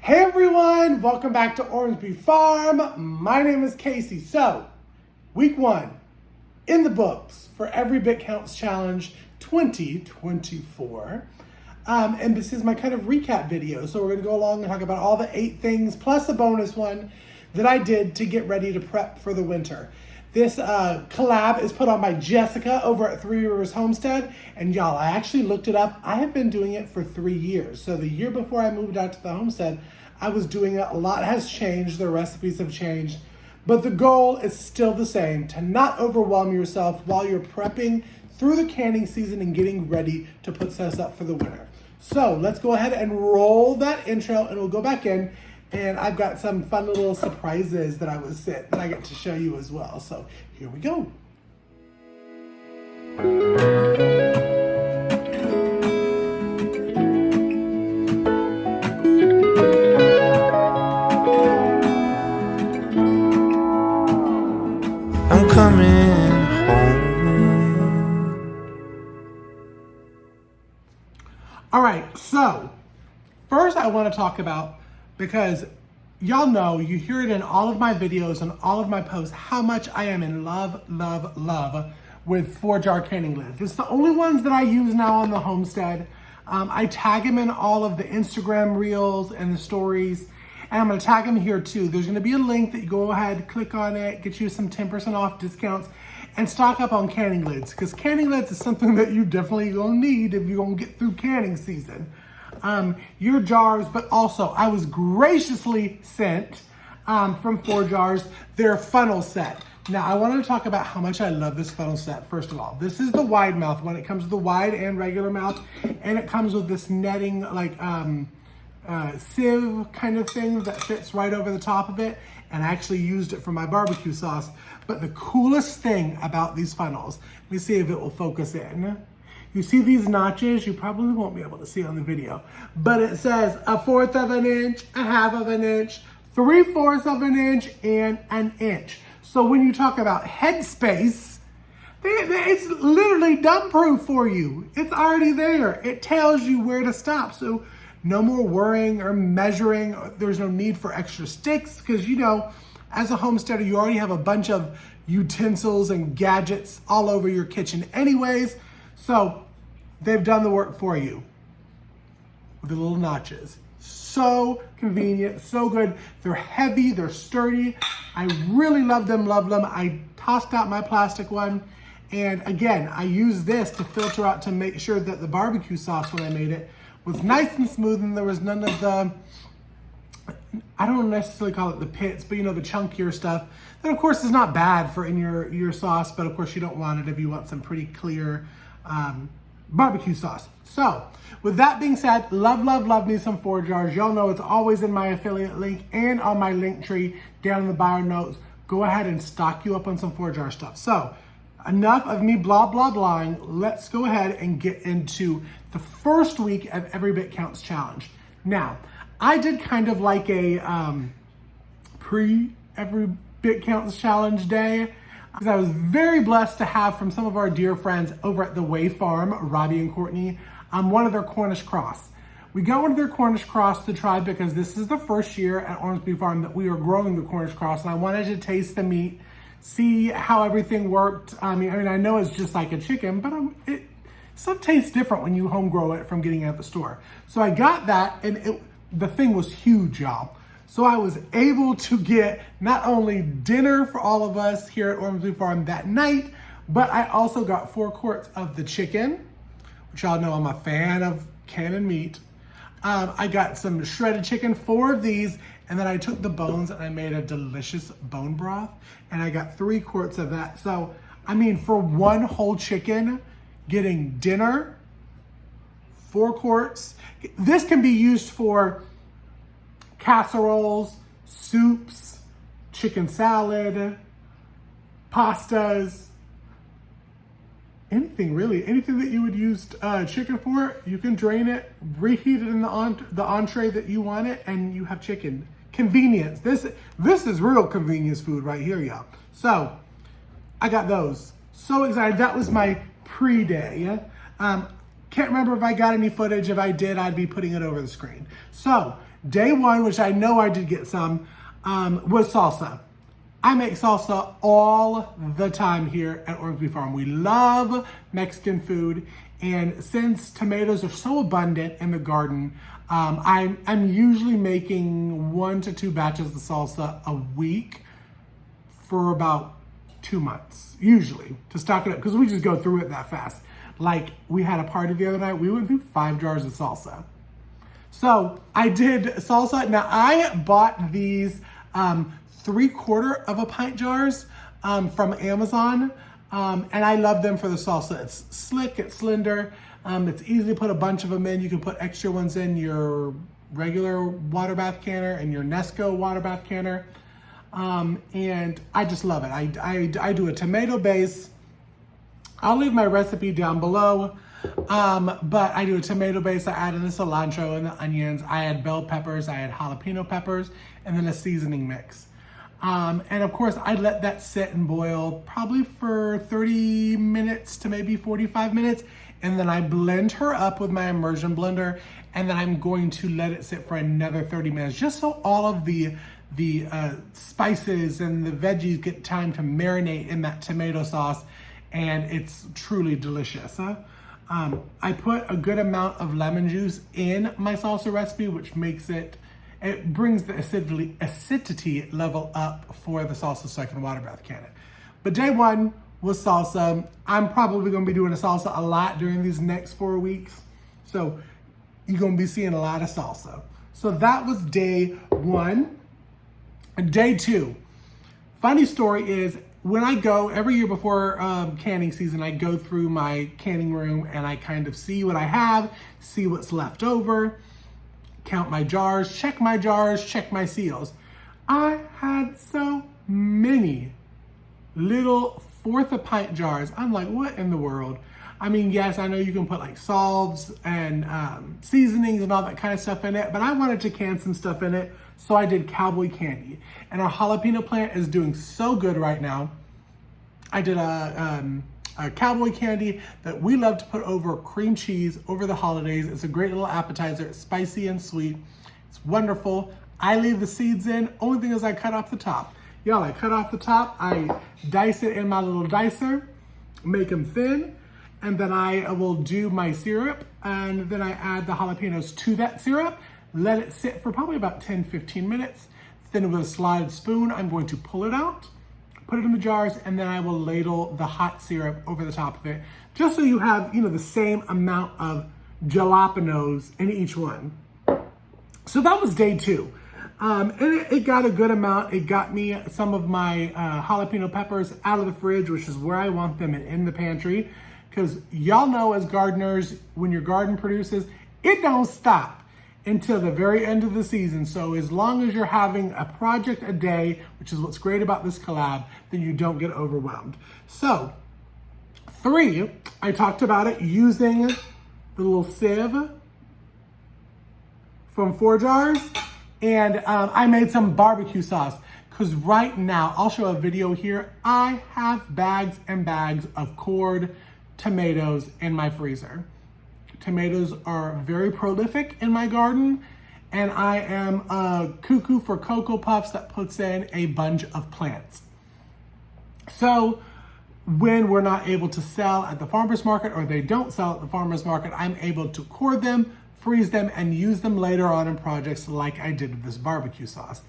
Hey everyone, welcome back to Ormsby Farm. My name is Casey. So, week 1 in the books for Every Bit Counts Challenge 2024. And this is my kind of recap video. So we're gonna go along and talk about all the 8 things plus a bonus one that I did to get ready to prep for the winter. This collab is put on by Jessica over at Three Rivers Homestead. And y'all, I actually looked it up. I have been doing it for 3 years. So the year before I moved out to the homestead, I was doing it. A lot has changed. The recipes have changed. But the goal is still the same, to not overwhelm yourself while you're prepping through the canning season and getting ready to put stuff up for the winter. So let's go ahead and roll that intro and we'll go back in. And I've got some fun little surprises that I get to show you as well. So here we go. I'm coming home. All right, so first I want to talk about, because y'all know, you hear it in all of my videos and all of my posts, how much I am in love with 4-jar canning lids. It's the only ones that I use now on the homestead. I tag them in all of the Instagram reels and the stories, and I'm gonna tag them here too. There's gonna be a link that you go ahead, click on it, get you some 10% off discounts, and stock up on canning lids, because canning lids is something that you definitely gonna need if you're gonna get through canning season. Your jars, but also I was graciously sent from 4Jars their funnel set. Now I wanted to talk about how much I love this funnel set. First of all, this is the wide mouth one. It comes with the wide and regular mouth, and it comes with this netting like sieve kind of thing that fits right over the top of it. And I actually used it for my barbecue sauce. But the coolest thing about these funnels, let me see if it will focus in. You see these notches? You probably won't be able to see on the video, but it says 1/4 of an inch, 1/2 of an inch, 3/4 of an inch, and an inch. So when you talk about headspace, it's literally dumb proof for you. It's already there. It tells you where to stop. So no more worrying or measuring. There's no need for extra sticks, because you know, as a homesteader, you already have a bunch of utensils and gadgets all over your kitchen anyways. So they've done the work for you with the little notches. So convenient, so good. They're heavy, they're sturdy. I really love them, I tossed out my plastic one. And again, I use this to filter out to make sure that the barbecue sauce, when I made it, was nice and smooth and there was none of the, I don't necessarily call it the pits, but you know, the chunkier stuff. That of course is not bad for in your sauce, but of course you don't want it if you want some pretty clear barbecue sauce. So with that being said, love me some 4Jars. Y'all know it's always in my affiliate link and on my Linktree down in the bio notes. Go ahead and stock you up on some 4-jar stuff. So enough of me blahing. Let's go ahead and get into the first week of Every Bit Counts Challenge. Now, I did kind of like a pre-Every Bit Counts Challenge day, because I was very blessed to have from some of our dear friends over at the Way Farm, Robbie and Courtney, one of their Cornish cross. We got one of their Cornish cross to try because this is the first year at Ormsby Farm that we are growing the Cornish cross, and I wanted to taste the meat, see how everything worked. I mean, I know it's just like a chicken, but stuff tastes different when you home grow it from getting it at the store. So I got that, and the thing was huge, y'all. So I was able to get not only dinner for all of us here at Ormsby Farm that night, but I also got 4 quarts of the chicken, which y'all know I'm a fan of canned meat. I got some shredded chicken, 4 of these, and then I took the bones and I made a delicious bone broth, and I got 3 quarts of that. So, I mean, for one whole chicken, getting dinner, 4 quarts. This can be used for casseroles, soups, chicken salad, pastas, anything really. Anything that you would use chicken for, you can drain it, reheat it in the entree that you want it, and you have chicken. Convenience. This is real convenience food right here, y'all. So I got those. So excited. That was my pre-day. Can't remember if I got any footage. If I did, I'd be putting it over the screen. So Day one, which I know I did get some, was salsa. I make salsa all the time here at Ormsby Farm. We love Mexican food, and since tomatoes are so abundant in the garden, I'm usually making 1 to 2 batches of salsa a week for about 2 months, usually, to stock it up, because we just go through it that fast. Like, we had a party the other night, we went through 5 jars of salsa. So I did salsa. Now I bought these 3/4 of a pint jars from Amazon, and I love them for the salsa. It's slick, it's slender, it's easy to put a bunch of them in. You can put extra ones in your regular water bath canner and your Nesco water bath canner, and I just love it. I do a tomato base. I'll leave my recipe down below. But I do a tomato base. I add in the cilantro and the onions. I add bell peppers. I add jalapeno peppers, and then a seasoning mix. And of course, I let that sit and boil probably for 30 minutes to maybe 45 minutes. And then I blend her up with my immersion blender. And then I'm going to let it sit for another 30 minutes, just so all of the spices and the veggies get time to marinate in that tomato sauce. And it's truly delicious. I put a good amount of lemon juice in my salsa recipe, which makes it brings the acidity level up for the salsa so I can water bath can it. But day one was salsa. I'm probably gonna be doing a salsa a lot during these next 4 weeks. So you're gonna be seeing a lot of salsa. So that was day one. Day two, funny story is, when I go, every year before canning season, I go through my canning room and I kind of see what I have, see what's left over, count my jars, check my seals. I had so many little 1/4 a pint jars. I'm like, what in the world? I mean, yes, I know you can put like salves and seasonings and all that kind of stuff in it, but I wanted to can some stuff in it, so I did Cowboy candy. And our jalapeno plant is doing so good right now. I did a Cowboy candy that we love to put over cream cheese over the holidays. It's a great little appetizer. It's spicy and sweet. It's wonderful. I leave the seeds in. Only thing is I cut off the top. Y'all, I cut off the top. I dice it in my little dicer, make them thin, and then I will do my syrup, and then I add the jalapenos to that syrup, let it sit for probably about 10-15 minutes. Then with a slide spoon, I'm going to pull it out, put it in the jars, and then I will ladle the hot syrup over the top of it, just so you have, the same amount of jalapenos in each one. So that was day two. And it got a good amount. It got me some of my jalapeno peppers out of the fridge, which is where I want them in the pantry. Because y'all know, as gardeners, when your garden produces, it don't stop until the very end of the season. So as long as you're having a project a day, which is what's great about this collab, then you don't get overwhelmed. So 3, I talked about it using the little sieve from 4 jars. And I made some barbecue sauce, because right now, I'll show a video here, I have bags and bags of Quart tomatoes in my freezer. Tomatoes are very prolific in my garden, and I am a cuckoo for Cocoa Puffs that puts in a bunch of plants. So when we're not able to sell at the farmer's market, or they don't sell at the farmer's market, I'm able to core them, freeze them, and use them later on in projects like I did with this barbecue sauce.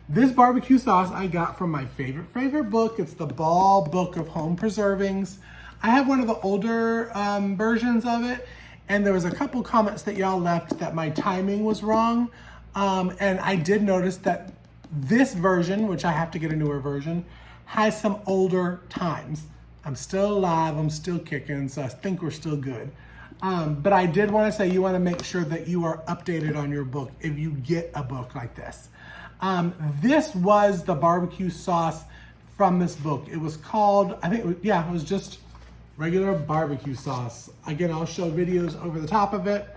This barbecue sauce I got from my favorite book. It's the Ball Book of Home Preservings. I have one of the older versions of it, and there was a couple comments that y'all left that my timing was wrong. And I did notice that this version, which I have to get a newer version, has some older times. I'm still alive, I'm still kicking, so I think we're still good. But I did want to say, you want to make sure that you are updated on your book if you get a book like this. This was the barbecue sauce from this book. It was called, it was just regular barbecue sauce. Again, I'll show videos over the top of it.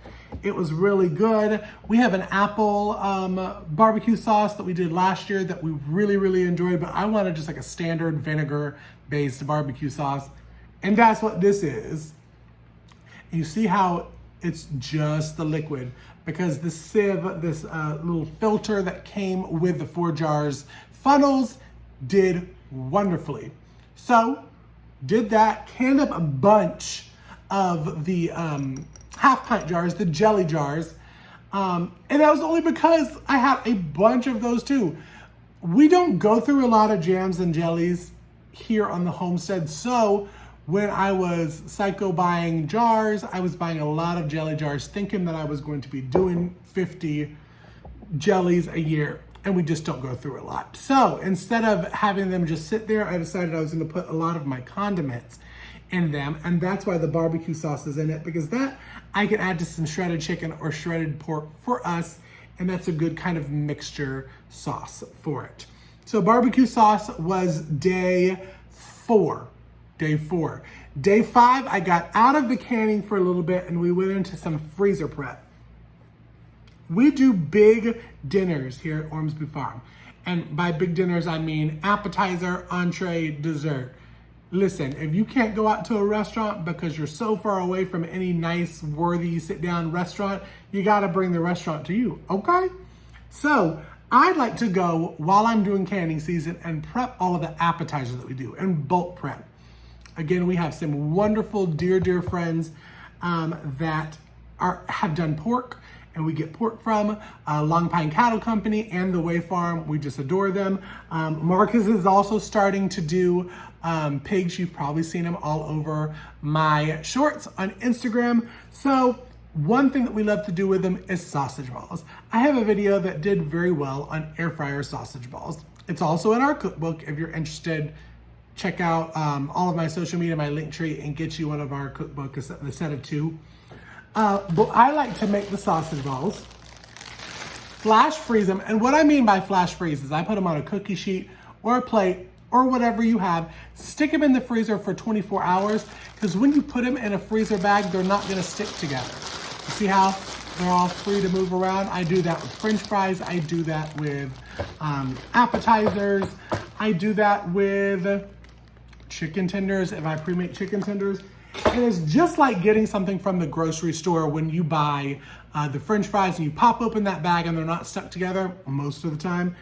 It was really good. We have an apple barbecue sauce that we did last year that we really enjoyed, but I wanted just like a standard vinegar-based barbecue sauce. And that's what this is. You see how it's just the liquid, because the sieve, this little filter that came with the 4 jars funnels, did wonderfully. So, did that, canned up a bunch of the half pint jars, the jelly jars, and that was only because I had a bunch of those too. We don't go through a lot of jams and jellies here on the homestead, so when I was psycho buying jars, I was buying a lot of jelly jars thinking that I was going to be doing 50 jellies a year, and we just don't go through a lot. So instead of having them just sit there, I decided I was gonna put a lot of my condiments in them, and that's why the barbecue sauce is in it, because that I can add to some shredded chicken or shredded pork for us, and that's a good kind of mixture sauce for it. So barbecue sauce was day 4. Day 4. Day 5, I got out of the canning for a little bit and we went into some freezer prep. We do big dinners here at Ormsby Farm. And by big dinners, I mean appetizer, entree, dessert. Listen, if you can't go out to a restaurant because you're so far away from any nice, worthy sit-down restaurant, you gotta bring the restaurant to you, okay? So, I'd like to go while I'm doing canning season and prep all of the appetizers that we do and bulk prep. Again, we have some wonderful dear friends that have done pork, and we get pork from Long Pine Cattle Company and the Way Farm. We just adore them. Marcus is also starting to do pigs. You've probably seen them all over my shorts on Instagram. So one thing that we love to do with them is sausage balls. I have a video that did very well on air fryer sausage balls. It's also in our cookbook if you're interested. Check out all of my social media, my Linktree, and get you one of our cookbooks, the set of 2. But I like to make the sausage balls, flash freeze them. And what I mean by flash freeze is I put them on a cookie sheet or a plate or whatever you have, stick them in the freezer for 24 hours, because when you put them in a freezer bag, they're not gonna stick together. You see how they're all free to move around? I do that with French fries. I do that with appetizers. I do that with chicken tenders, if I pre-make chicken tenders. And it's just like getting something from the grocery store when you buy the French fries and you pop open that bag and they're not stuck together most of the time.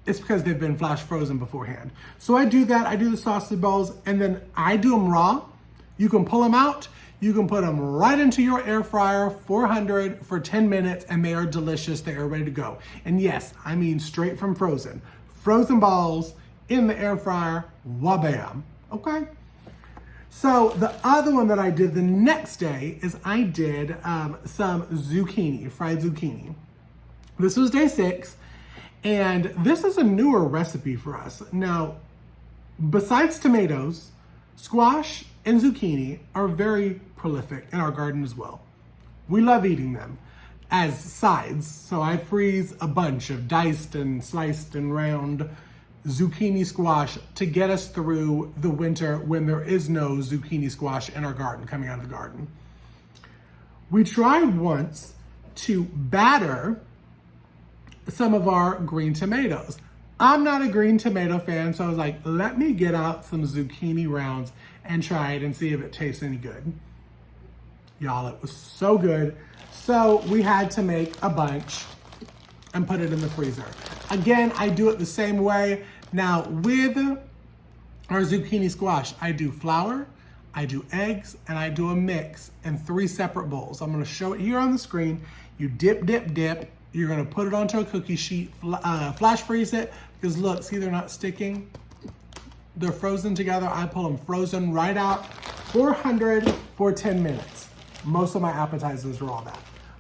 It's because they've been flash frozen beforehand. So I do that, I do the sausage balls, and then I do them raw. You can pull them out, you can put them right into your air fryer, 400 for 10 minutes, and they are delicious, they are ready to go. And yes, I mean straight from frozen. Frozen balls in the air fryer, wabam, okay? So the other one that I did the next day is I did some zucchini, fried zucchini. This was day 6, and this is a newer recipe for us. Now, besides tomatoes, squash and zucchini are very prolific in our garden as well. We love eating them as sides, so I freeze a bunch of diced and sliced and round zucchini squash to get us through the winter when there is no zucchini squash in our garden, coming out of the garden. We tried once to batter some of our green tomatoes. I'm not a green tomato fan, so I was like, let me get out some zucchini rounds and try it and see if it tastes any good. Y'all, it was so good. So we had to make a bunch and put it in the freezer. Again, I do it the same way. Now with our zucchini squash, I do flour, I do eggs, and I do a mix in 3 separate bowls. I'm gonna show it here on the screen. You dip. You're gonna put it onto a cookie sheet, flash freeze it, because look, see they're not sticking? They're frozen together. I pull them frozen right out, 400 for 10 minutes. Most of my appetizers are all that.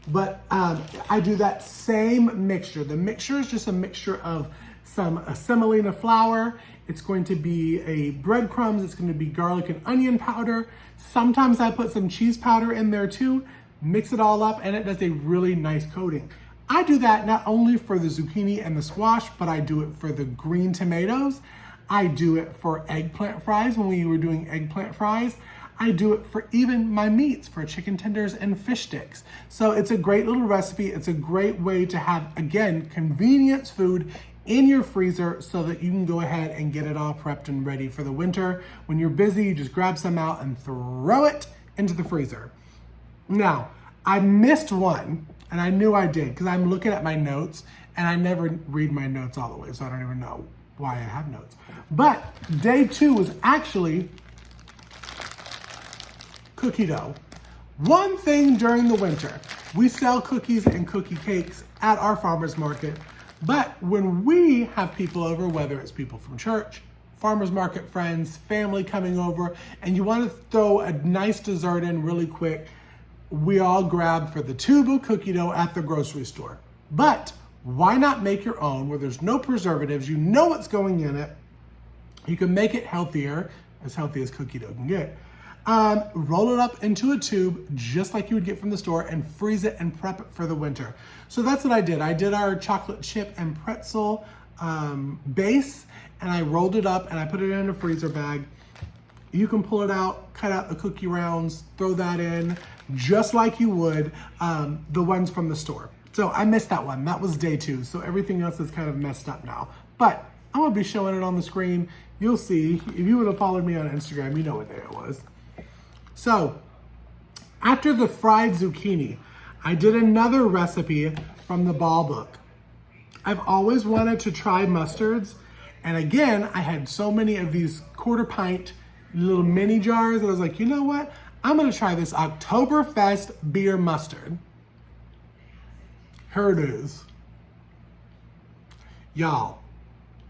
But I do that same mixture. The mixture is just a mixture of some semolina flour. It's going to be a breadcrumbs. It's going to be garlic and onion powder. Sometimes I put some cheese powder in there too. Mix it all up and it does a really nice coating. I do that not only for the zucchini and the squash, but I do it for the green tomatoes. I do it for eggplant fries when we were doing eggplant fries. I do it for even my meats, for chicken tenders and fish sticks. So it's a great little recipe. It's a great way to have, again, convenience food in your freezer so that you can go ahead and get it all prepped and ready for the winter. When you're busy, you just grab some out and throw it into the freezer. Now, I missed one. And I knew I did because I'm looking at my notes and I never read my notes all the way, so I don't even know why I have notes. But day 2 was actually cookie dough. One thing during the winter, we sell cookies and cookie cakes at our farmer's market, but when we have people over, whether it's people from church, farmer's market friends, family coming over, and you want to throw a nice dessert in really quick, we all grab for the tube of cookie dough at the grocery store. But why not make your own where there's no preservatives, you know what's going in it, you can make it healthier, as healthy as cookie dough can get. Roll it up into a tube just like you would get from the store and freeze it and prep it for the winter. So that's what I did. I did our chocolate chip and pretzel base, and I rolled it up and I put it in a freezer bag. You can pull it out, cut out the cookie rounds, throw that in just like you would the ones from the store. So I missed that one. That was day 2. So everything else is kind of messed up now. But I'm gonna be showing it on the screen. You'll see. If you would have followed me on Instagram, you know what day it was. So after the fried zucchini, I did another recipe from the ball book. I've always wanted to try mustards. And again, I had so many of these 1/4 pint little mini jars that I was like, you know what? I'm gonna try this Oktoberfest beer mustard. Here it is. Y'all,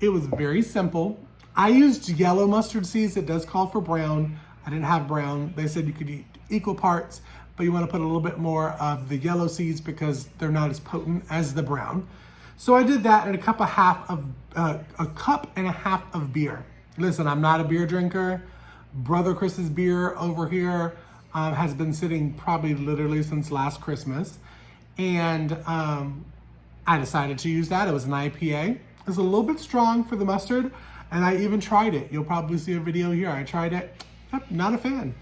it was very simple. I used yellow mustard seeds. It does call for brown. I didn't have brown. They said you could eat equal parts, but you want to put a little bit more of the yellow seeds because they're not as potent as the brown. So I did that, and a cup and a half of beer. Listen, I'm not a beer drinker. Brother Chris's beer over here has been sitting probably literally since last Christmas. And I decided to use that. It was an IPA. It was a little bit strong for the mustard, and I even tried it. You'll probably see a video here. I tried it. Yep, not a fan.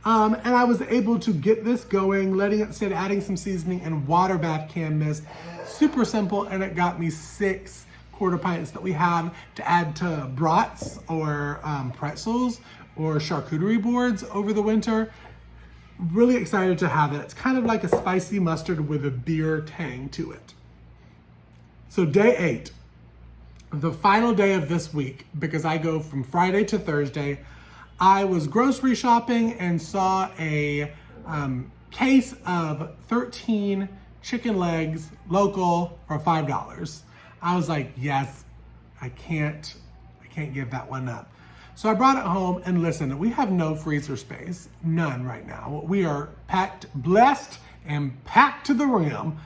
And I was able to get this going, letting it sit, adding some seasoning and water bath can mist. Super simple, and it got me 6 1/4 pints that we have to add to brats or pretzels or charcuterie boards over the winter. Really excited to have it. It's kind of like a spicy mustard with a beer tang to it. So day 8, the final day of this week, because I go from Friday to Thursday, I was grocery shopping and saw a case of 13 chicken legs, local, for $5. I was like, yes, I can't give that one up. So I brought it home, and listen, we have no freezer space, none right now. We are packed, blessed, and packed to the rim.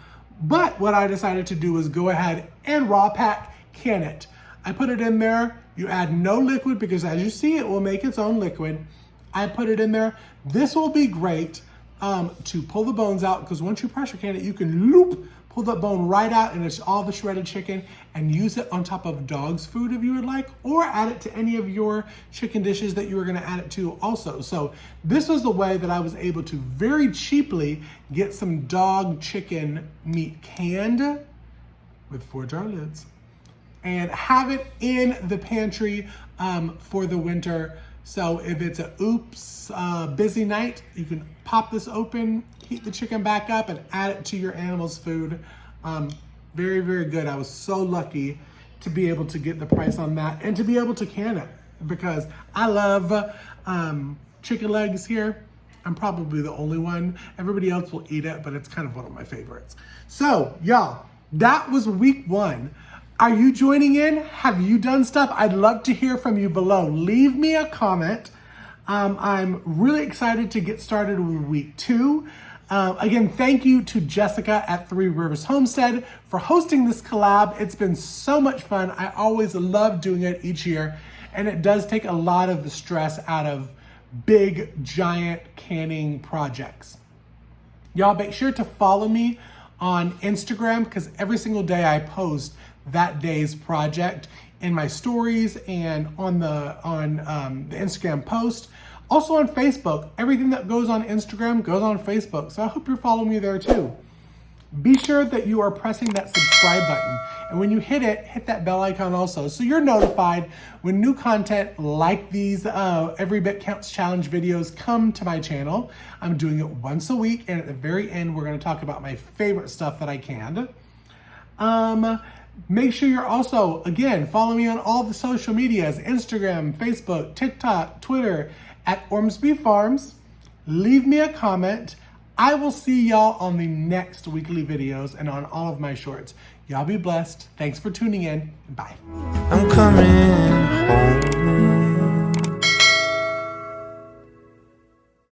But what I decided to do was go ahead and raw pack can it. I put it in there. You add no liquid because, as you see, it will make its own liquid. I put it in there. This will be great to pull the bones out, because once you pressure can it, you can pull that bone right out, and it's all the shredded chicken, and use it on top of dog's food if you would like, or add it to any of your chicken dishes that you were gonna add it to also. So this was the way that I was able to very cheaply get some dog chicken meat canned with 4-jar lids and have it in the pantry for the winter. So if it's a busy night, you can pop this open, heat the chicken back up, and add it to your animal's food. Very, very good. I was so lucky to be able to get the price on that and to be able to can it, because I love chicken legs here. I'm probably the only one. Everybody else will eat it, but it's kind of one of my favorites. So y'all, that was week 1. Are you joining in? Have you done stuff? I'd love to hear from you below. Leave me a comment. I'm really excited to get started with week 2. Again, thank you to Jessica at 3 Rivers Homestead for hosting this collab. It's been so much fun. I always love doing it each year, and it does take a lot of the stress out of big, giant canning projects. Y'all make sure to follow me on Instagram, because every single day I post that day's project in my stories and on the Instagram post. Also on Facebook. Everything that goes on Instagram goes on Facebook. So I hope you're following me there too. Be sure that you are pressing that subscribe button. And when you hit it, hit that bell icon also, so you're notified when new content like these Every Bit Counts Challenge videos come to my channel. I'm doing it once a week, and at the very end, we're gonna talk about my favorite stuff that I can. Make sure you're also, again, follow me on all the social medias, Instagram, Facebook, TikTok, Twitter, at Ormsby Farms. Leave me a comment. I will see y'all on the next weekly videos and on all of my shorts. Y'all be blessed. Thanks for tuning in. Bye. I'm coming